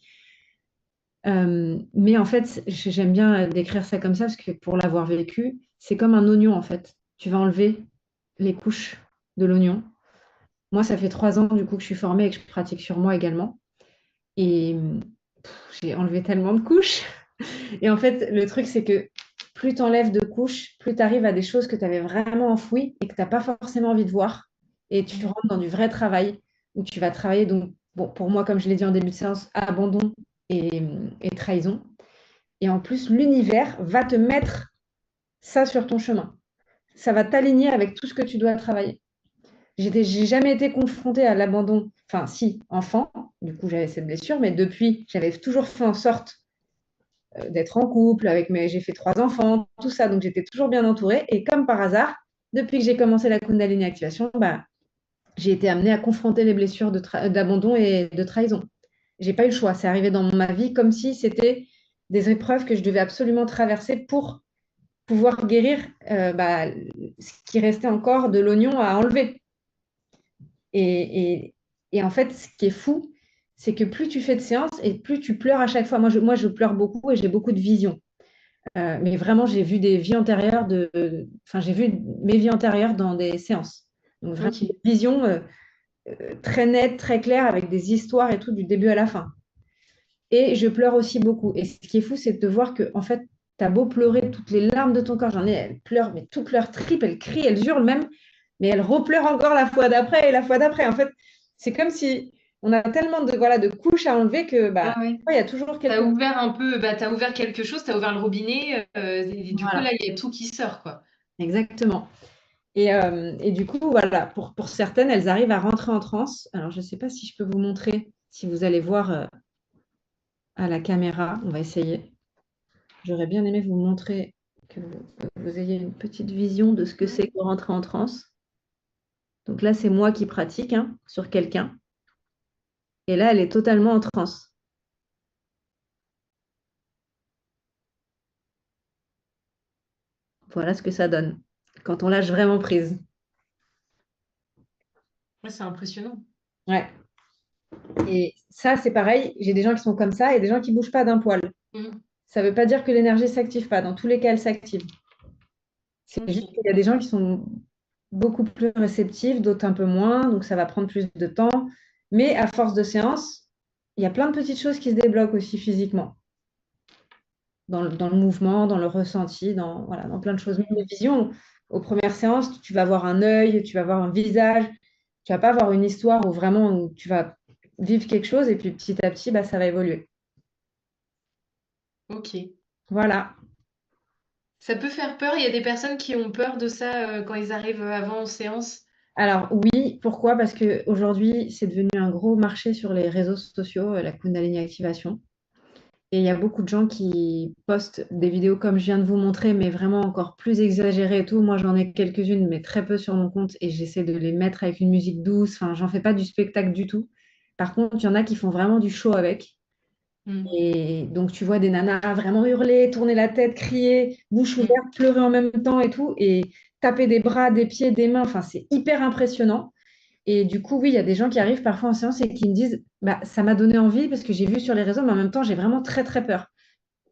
Mais en fait, j'aime bien décrire ça comme ça parce que pour l'avoir vécu, c'est comme un oignon en fait. Tu vas enlever les couches de l'oignon. Moi, ça fait 3 ans du coup que je suis formée et que je pratique sur moi également. Et j'ai enlevé tellement de couches. Et en fait, le truc, c'est que plus tu enlèves de couches, plus tu arrives à des choses que tu avais vraiment enfouies et que tu n'as pas forcément envie de voir. Et tu rentres dans du vrai travail où tu vas travailler. Donc, bon, pour moi, comme je l'ai dit en début de séance, abandon et trahison. Et en plus, l'univers va te mettre ça sur ton chemin. Ça va t'aligner avec tout ce que tu dois travailler. J'ai jamais été confrontée à l'abandon. Enfin, si, enfant, du coup, j'avais cette blessure, mais depuis, j'avais toujours fait en sorte d'être en couple j'ai fait 3 enfants, tout ça, donc j'étais toujours bien entourée. Et comme par hasard, depuis que j'ai commencé la Kundalini activation, bah, j'ai été amenée à confronter les blessures d'abandon et de trahison. J'ai pas eu le choix. C'est arrivé dans ma vie comme si c'était des épreuves que je devais absolument traverser pour pouvoir guérir ce qui restait encore de l'oignon à enlever. Et, et en fait, ce qui est fou, c'est que plus tu fais de séances et plus tu pleures à chaque fois. Moi, je pleure beaucoup et j'ai beaucoup de visions. Mais vraiment, j'ai vu des vies antérieures enfin, j'ai vu mes vies antérieures dans des séances. Donc vraiment Ok. des visions très nettes, très claires, avec des histoires et tout du début à la fin. Et je pleure aussi beaucoup. Et ce qui est fou, c'est de voir que en fait, tu as beau pleurer toutes les larmes de ton corps, j'en ai, elles pleurent, mais toutes leurs tripes, elles crient, elles hurlent même, mais elles repleurent encore la fois d'après et la fois d'après. En fait, c'est comme si on a tellement de couches à enlever que Ah bah, ouais. il y a toujours T'as quelque chose. ouvert un peu, bah, t'as ouvert quelque chose, t'as ouvert le robinet, et du coup, là, Voilà, il y a tout qui sort, quoi. exactement. Et du coup, voilà, pour certaines, elles arrivent à rentrer en transe. Alors, je ne sais pas si je peux vous montrer, si vous allez voir à la caméra. On va essayer. J'aurais bien aimé vous montrer. que vous ayez une petite vision de ce que c'est que rentrer en transe. Donc là, c'est moi qui pratique hein, sur quelqu'un. Et là, elle est totalement en transe. Voilà ce que ça donne quand on lâche vraiment prise. Ouais, c'est impressionnant. Ouais. Et ça, c'est pareil. J'ai des gens qui sont comme ça et des gens qui ne bougent pas d'un poil. Mm. Ça ne veut pas dire que l'énergie ne s'active pas. Dans tous les cas, elle s'active. C'est Ok. juste qu'il y a des gens qui sont beaucoup plus réceptifs, d'autres un peu moins. Donc, ça va prendre plus de temps. Mais à force de séance, il y a plein de petites choses qui se débloquent aussi physiquement. Dans le mouvement, dans le ressenti, voilà, dans plein de choses. Même les visions, aux premières séances, tu vas voir un œil, tu vas voir un visage. Tu vas pas avoir une histoire où vraiment où tu vas vivre quelque chose et puis petit à petit, bah, ça va évoluer. Ok. Voilà. Ça peut faire peur. Il y a des personnes qui ont peur de ça quand ils arrivent avant en séance. Alors oui, pourquoi? Parce qu'aujourd'hui, c'est devenu un gros marché sur les réseaux sociaux, la Kundalini Activation. Et il y a beaucoup de gens qui postent des vidéos comme je viens de vous montrer, mais vraiment encore plus exagérées et tout. Moi, j'en ai quelques-unes, mais très peu sur mon compte, et j'essaie de les mettre avec une musique douce. Enfin, j'en fais pas du spectacle du tout. Par contre, il y en a qui font vraiment du show avec. Mm. Et donc, tu vois des nanas vraiment hurler, tourner la tête, crier, bouche Mm. ouverte, pleurer en même temps et tout, et taper des bras, des pieds, des mains. Enfin, c'est hyper impressionnant. Et du coup, oui, il y a des gens qui arrivent parfois en séance et qui me disent, bah, ça m'a donné envie parce que j'ai vu sur les réseaux, mais en même temps, j'ai vraiment très, très peur.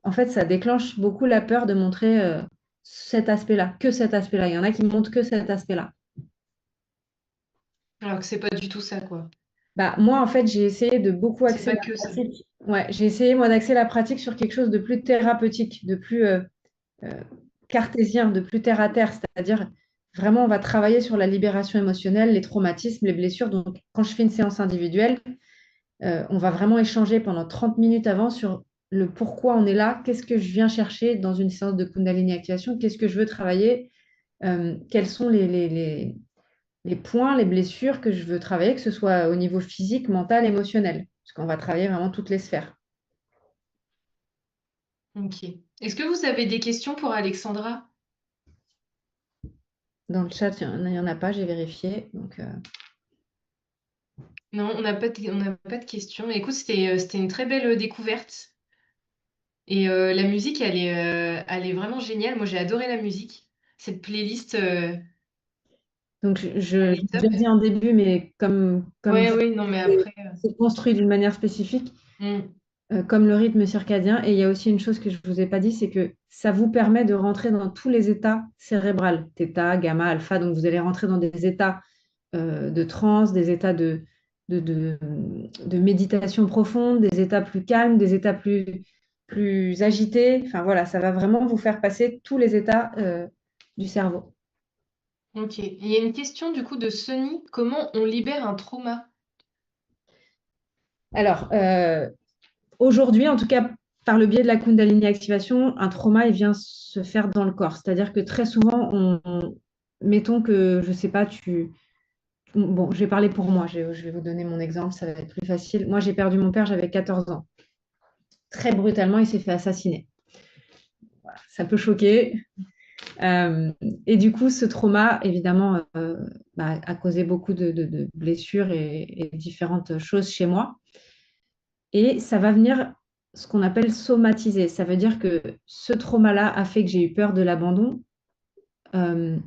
En fait, ça déclenche beaucoup la peur de montrer cet aspect-là, que cet aspect-là. Il y en a qui montrent que cet aspect-là. Alors que c'est pas du tout ça, quoi. Bah, moi, en fait, j'ai essayé de beaucoup C'est axer pas la que ça. pratique. Ouais, j'ai essayé, moi, d'axer la pratique sur quelque chose de plus thérapeutique, de plus euh, cartésien, de plus terre à terre. C'est-à-dire, vraiment, on va travailler sur la libération émotionnelle, les traumatismes, les blessures. Donc, quand je fais une séance individuelle, on va vraiment échanger pendant 30 minutes avant sur le pourquoi on est là, qu'est-ce que je viens chercher dans une séance de Kundalini Activation, qu'est-ce que je veux travailler, quels sont les points, les blessures que je veux travailler, que ce soit au niveau physique, mental, émotionnel, parce qu'on va travailler vraiment toutes les sphères. Ok. Est-ce que vous avez des questions pour Alexandra? Dans le chat, il n'y en a pas, j'ai vérifié. Donc, Non, on n'a pas de questions. Écoute, c'était une très belle découverte. Et la musique, elle est vraiment géniale. Moi, j'ai adoré la musique. Cette playlist, donc elle j'ai est top. déjà dit en début, mais comme Ouais, oui, non, mais après. c'est construit d'une manière spécifique, Hmm. comme le rythme circadien. Et il y a aussi une chose que je ne vous ai pas dit, c'est que ça vous permet de rentrer dans tous les états cérébrales, θ, gamma, alpha. Donc vous allez rentrer dans des états de transe, des états de, de- de méditation profonde, des états plus calmes, des états plus agités. Enfin voilà, ça va vraiment vous faire passer tous les états du cerveau. Ok. Il y a une question du coup de Sony. Comment on libère un trauma? Alors, aujourd'hui, en tout cas, par le biais de la Kundalini Activation, un trauma, il vient se faire dans le corps. C'est-à-dire que très souvent, mettons que, je ne sais pas, bon, je vais parler pour moi, je vais vous donner mon exemple, ça va être plus facile. Moi, j'ai perdu mon père, j'avais 14 ans. Très brutalement, il s'est fait assassiner. Ça peut choquer. Euh, et du coup, ce trauma, évidemment, a causé beaucoup de blessures et différentes choses chez moi. Et ça va venir ce qu'on appelle somatiser. Ça veut dire que ce trauma-là a fait que j'ai eu peur de l'abandon, euh,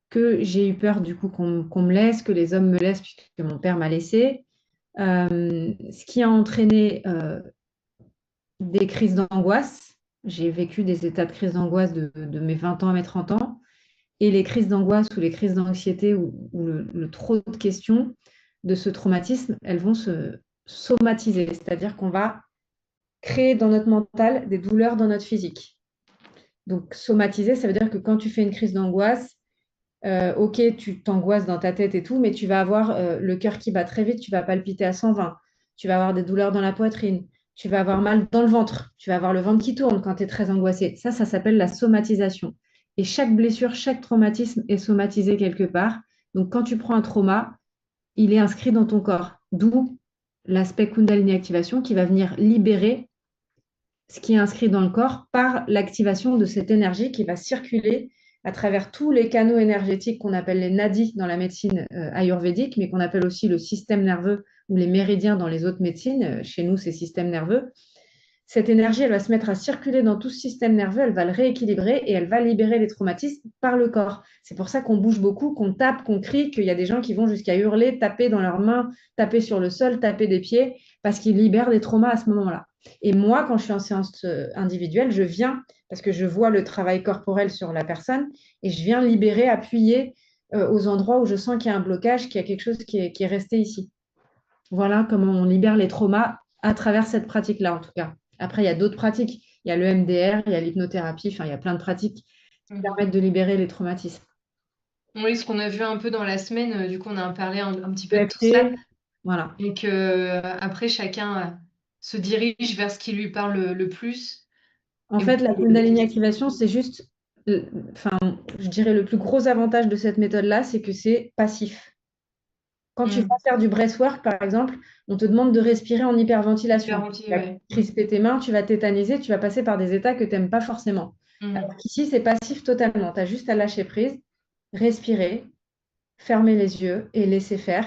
que j'ai eu peur du coup qu'on me laisse, que les hommes me laissent puisque mon père m'a laissé, ce qui a entraîné des crises d'angoisse. J'ai vécu des états de crise d'angoisse de mes 20 ans à mes 30 ans. Et les crises d'angoisse ou les crises d'anxiété ou le trop de questions de ce traumatisme, elles vont se somatiser. C'est-à-dire qu'on va créer dans notre mental des douleurs dans notre physique. Donc, somatiser, ça veut dire que quand tu fais une crise d'angoisse, ok, tu t'angoisses dans ta tête et tout, mais tu vas avoir le cœur qui bat très vite, tu vas palpiter à 120, tu vas avoir des douleurs dans la poitrine, tu vas avoir mal dans le ventre, tu vas avoir le ventre qui tourne quand tu es très angoissé. Ça s'appelle la somatisation. Et chaque blessure, chaque traumatisme est somatisé quelque part. Donc, quand tu prends un trauma, il est inscrit dans ton corps. D'où l'aspect Kundalini Activation qui va venir libérer ce qui est inscrit dans le corps par l'activation de cette énergie qui va circuler à travers tous les canaux énergétiques qu'on appelle les nadis dans la médecine ayurvédique, mais qu'on appelle aussi le système nerveux ou les méridiens dans les autres médecines. Chez nous, c'est système nerveux. Cette énergie, elle va se mettre à circuler dans tout ce système nerveux, elle va le rééquilibrer et elle va libérer les traumatismes par le corps. C'est pour ça qu'on bouge beaucoup, qu'on tape, qu'on crie, qu'il y a des gens qui vont jusqu'à hurler, taper dans leurs mains, taper sur le sol, taper des pieds, parce qu'ils libèrent des traumas à ce moment-là. Et moi, quand je suis en séance individuelle, je viens, parce que je vois le travail corporel sur la personne, et je viens libérer, appuyer aux endroits où je sens qu'il y a un blocage, qu'il y a quelque chose qui est resté ici. Voilà comment on libère les traumas à travers cette pratique-là, en tout cas. Après, il y a d'autres pratiques. Il y a le MDR, il y a l'hypnothérapie, enfin, il y a plein de pratiques qui permettent de libérer les traumatismes. Oui, ce qu'on a vu un peu dans la semaine, du coup, on a parlé un petit peu de tout EFT, ça. voilà. Donc, après, chacun se dirige vers ce qui lui parle le plus. En Et vous fait, la pouvez- Kundalini activation, c'est juste, enfin, je dirais le plus gros avantage de cette méthode-là, c'est que c'est passif. Quand tu vas Mm. faire du breathwork, par exemple, on te demande de respirer en hyperventilation. Tu Hyperventiler, vas ouais. crisper tes mains, tu vas tétaniser, tu vas passer par des états que tu n'aimes pas forcément. Mm. Alors qu'ici, c'est passif totalement. Tu as juste à lâcher prise, respirer, fermer les yeux et laisser faire.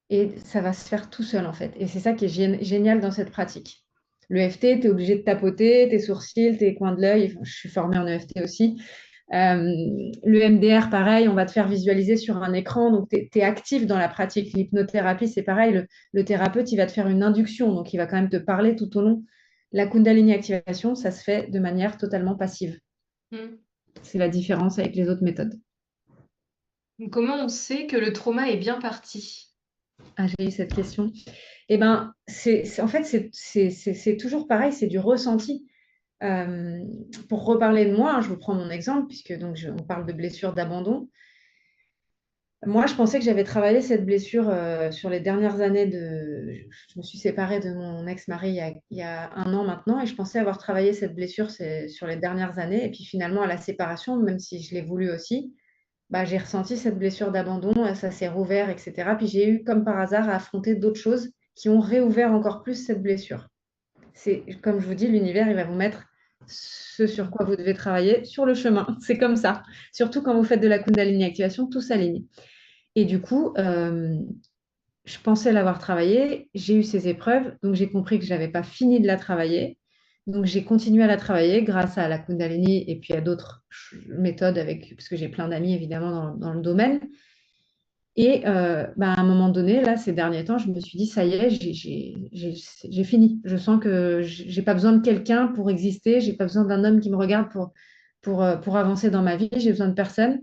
Et ça va se faire tout seul, en fait. Et c'est ça qui est génial dans cette pratique. Le EFT, tu es obligé de tapoter tes sourcils, tes coins de l'œil. Enfin, je suis formée en EFT aussi. Le MDR, pareil, on va te faire visualiser sur un écran, donc tu es actif dans la pratique. L'hypnothérapie, c'est pareil, le thérapeute, il va te faire une induction, donc il va quand même te parler tout au long. La Kundalini activation, ça se fait de manière totalement passive. Mm. C'est la différence avec les autres méthodes. Donc, comment on sait que le trauma est bien parti? Ah, j'ai eu cette question. Eh ben, en fait, c'est toujours pareil, c'est du ressenti. Euh, pour reparler de moi, hein, je vous prends mon exemple, puisque donc on parle de blessure d'abandon. Moi, je pensais que j'avais travaillé cette blessure sur les dernières années de... Je me suis séparée de mon ex-mari il y a un an maintenant et je pensais avoir travaillé cette blessure sur les dernières années. Et puis finalement, à la séparation, même si je l'ai voulu aussi, bah, j'ai ressenti cette blessure d'abandon, ça s'est rouvert, etc. Puis j'ai eu, comme par hasard, à affronter d'autres choses qui ont réouvert encore plus cette blessure. C'est, comme je vous dis, l'univers, il va vous mettre ce sur quoi vous devez travailler sur le chemin. C'est comme ça. Surtout quand vous faites de la Kundalini activation, tout s'aligne. Et du coup, je pensais l'avoir travaillé, j'ai eu ces épreuves, donc j'ai compris que je n'avais pas fini de la travailler. Donc j'ai continué à la travailler grâce à la Kundalini et puis à d'autres méthodes, parce que j'ai plein d'amis évidemment dans le domaine. Et bah, à un moment donné, là, ces derniers temps, je me suis dit, ça y est, j'ai fini. Je sens que j'ai pas besoin de quelqu'un pour exister, j'ai pas besoin d'un homme qui me regarde pour avancer dans ma vie, j'ai besoin de personne.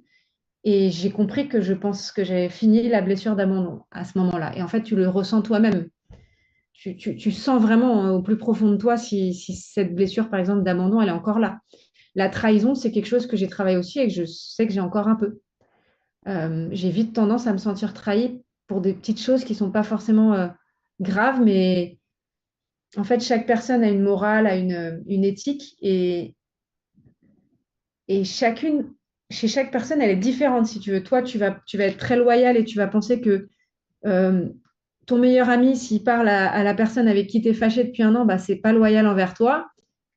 Et j'ai compris que je pense que j'avais fini la blessure d'abandon à ce moment-là. Et en fait, tu le ressens toi-même. Tu sens vraiment au plus profond de toi si cette blessure, par exemple, d'abandon, elle est encore là. La trahison, c'est quelque chose que j'ai travaillé aussi et que je sais que j'ai encore un peu. J'ai vite tendance à me sentir trahie pour des petites choses qui ne sont pas forcément graves, mais en fait, chaque personne a une morale, a une éthique et chez chaque personne, elle est différente. Si tu veux, toi, tu vas être très loyal et tu vas penser que euh, ton meilleur ami, s'il parle à la personne avec qui tu es fâché depuis un an, bah, c'est pas loyal envers toi.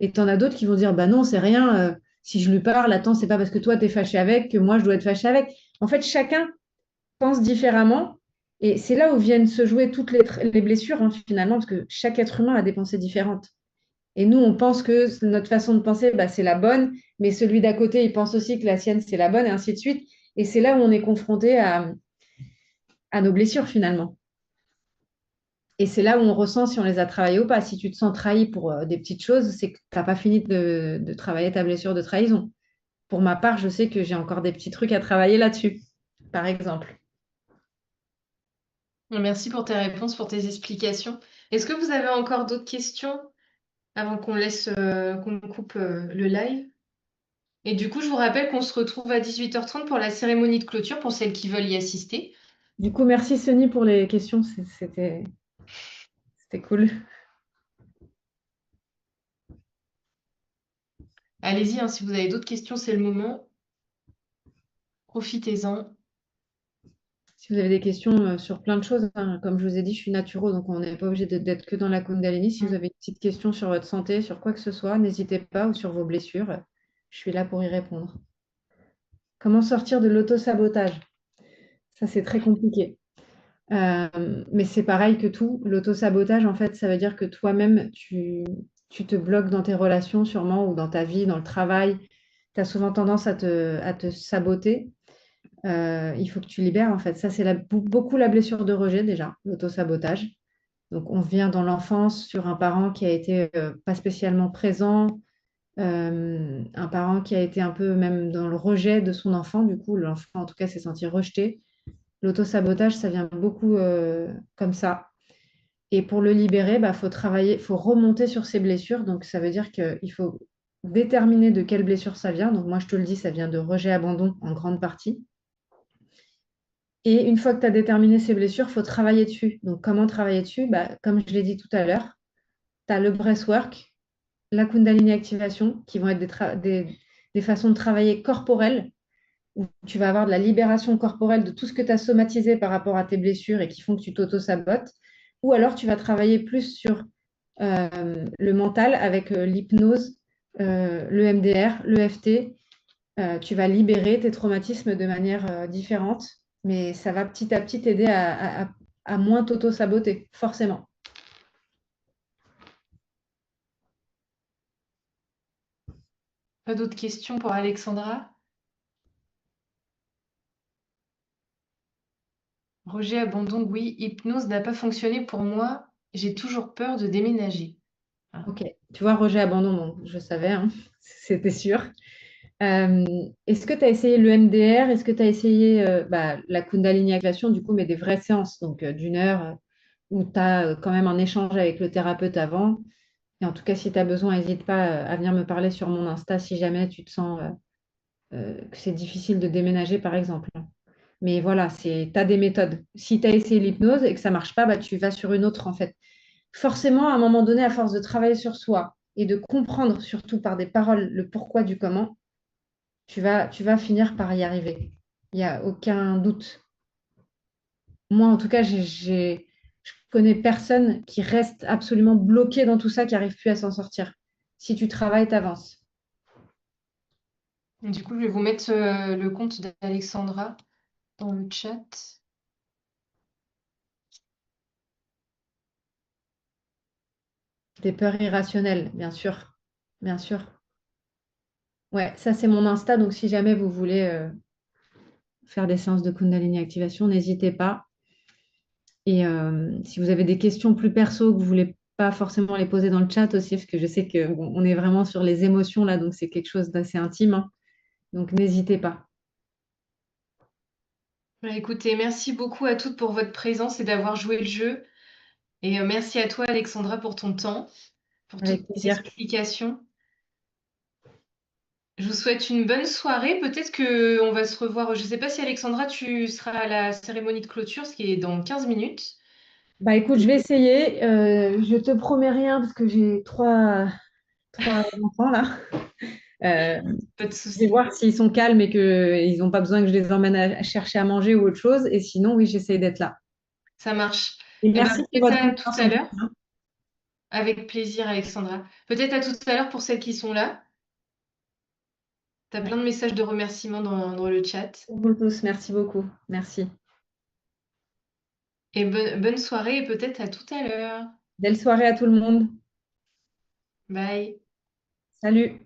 Et tu en as d'autres qui vont dire, bah non, c'est rien. Si je lui parle, attends, c'est pas parce que toi, tu es fâché avec que moi, je dois être fâché avec. En fait, chacun pense différemment. Et c'est là où viennent se jouer toutes les blessures, hein, finalement, parce que chaque être humain a des pensées différentes. Et nous, on pense que notre façon de penser, bah, c'est la bonne, mais celui d'à côté, il pense aussi que la sienne, c'est la bonne, et ainsi de suite. Et c'est là où on est confronté à nos blessures, finalement. Et c'est là où on ressent si on les a travaillées ou pas. Si tu te sens trahi pour des petites choses, c'est que tu n'as pas fini de travailler ta blessure de trahison. Pour ma part, je sais que j'ai encore des petits trucs à travailler là-dessus, par exemple. Merci pour tes réponses, pour tes explications. Est-ce que vous avez encore d'autres questions avant qu'on coupe le live? Et du coup, je vous rappelle qu'on se retrouve à 18h30 pour la cérémonie de clôture pour celles qui veulent y assister. Du coup, merci Sony pour les questions. C'était cool. Allez-y, hein, si vous avez d'autres questions, c'est le moment. Profitez-en. Si vous avez des questions sur plein de choses, hein, comme je vous ai dit, je suis naturo, donc on n'est pas obligé d'être que dans la Kundalini. Si vous avez une petite question sur votre santé, sur quoi que ce soit, n'hésitez pas, ou sur vos blessures, je suis là pour y répondre. Comment sortir de l'auto-sabotage? Ça, c'est très compliqué. Mais c'est pareil que tout. L'auto-sabotage, en fait, ça veut dire que toi-même, tu te bloques dans tes relations, sûrement, ou dans ta vie, dans le travail. Tu as souvent tendance à te saboter. Il faut que tu libères, en fait. Ça, c'est beaucoup la blessure de rejet, déjà, l'auto-sabotage. Donc, on vient dans l'enfance sur un parent qui a été pas spécialement présent, un parent qui a été un peu même dans le rejet de son enfant. Du coup, l'enfant, en tout cas, s'est senti rejeté. L'auto-sabotage, ça vient beaucoup comme ça. Et pour le libérer, bah, faut travailler, faut remonter sur ses blessures. Donc, ça veut dire qu'il faut déterminer de quelle blessure ça vient. Donc, moi, je te le dis, ça vient de rejet-abandon en grande partie. Et une fois que tu as déterminé ces blessures, il faut travailler dessus. Donc, comment travailler dessus? Bah, comme je l'ai dit tout à l'heure, tu as le breathwork, la Kundalini activation, qui vont être des façons de travailler corporelles, où tu vas avoir de la libération corporelle de tout ce que tu as somatisé par rapport à tes blessures et qui font que tu t'auto-sabotes. Ou alors, tu vas travailler plus sur le mental avec l'hypnose, le MDR, l'EFT. Tu vas libérer tes traumatismes de manière différente, mais ça va petit à petit t'aider à moins t'auto-saboter, forcément. Pas d'autres questions pour Alexandra? Rejet, abandon, oui. Hypnose n'a pas fonctionné pour moi. J'ai toujours peur de déménager. Ah. Ok, tu vois, rejet, abandon, bon, je savais, hein, c'était sûr. Est-ce que tu as essayé le MDR? Est-ce que tu as essayé la Kundalini activation, du coup, mais des vraies séances, donc d'une heure, où tu as quand même un échange avec le thérapeute avant? Et en tout cas, si tu as besoin, n'hésite pas à venir me parler sur mon Insta si jamais tu te sens que c'est difficile de déménager, par exemple. Mais voilà, tu as des méthodes. Si tu as essayé l'hypnose et que ça ne marche pas, bah, tu vas sur une autre, en fait. Forcément, à un moment donné, à force de travailler sur soi et de comprendre, surtout par des paroles, le pourquoi du comment, tu vas finir par y arriver. Il n'y a aucun doute. Moi, en tout cas, je connais personne qui reste absolument bloqué dans tout ça, qui n'arrive plus à s'en sortir. Si tu travailles, tu avances. Du coup, je vais vous mettre le compte d'Alexandra dans le chat. Des peurs irrationnelles, bien sûr. Bien sûr. Ouais, ça, c'est mon Insta. Donc, si jamais vous voulez faire des séances de Kundalini activation, n'hésitez pas. Et si vous avez des questions plus perso que vous voulez pas forcément les poser dans le chat aussi, parce que je sais que bon, on est vraiment sur les émotions là, donc c'est quelque chose d'assez intime, hein. Donc n'hésitez pas. Bah, écoutez, merci beaucoup à toutes pour votre présence et d'avoir joué le jeu. Et merci à toi, Alexandra, pour ton temps, pour toutes Avec tes plaisir. explications. Je vous souhaite une bonne soirée. Peut-être que on va se revoir. Je ne sais pas si Alexandra, tu seras à la cérémonie de clôture, ce qui est dans 15 minutes. Bah écoute, je vais essayer. Je te promets rien parce que j'ai trois enfants là. Euh, Pas de je vais souci. voir s'ils sont calmes et qu'ils n'ont pas besoin que je les emmène à chercher à manger ou autre chose. Et sinon, oui, j'essaie d'être là. Ça marche. Et Eh ben, merci pour peut-être votre à tout confiance à en tout l'heure. cas. Avec plaisir, Alexandra. Peut-être à tout à l'heure pour celles qui sont là. Tu as Ouais. plein de messages de remerciements dans le chat. Pour vous tous, merci beaucoup. Merci. Et bonne soirée et peut-être à tout à l'heure. Belle soirée à tout le monde. Bye. Salut.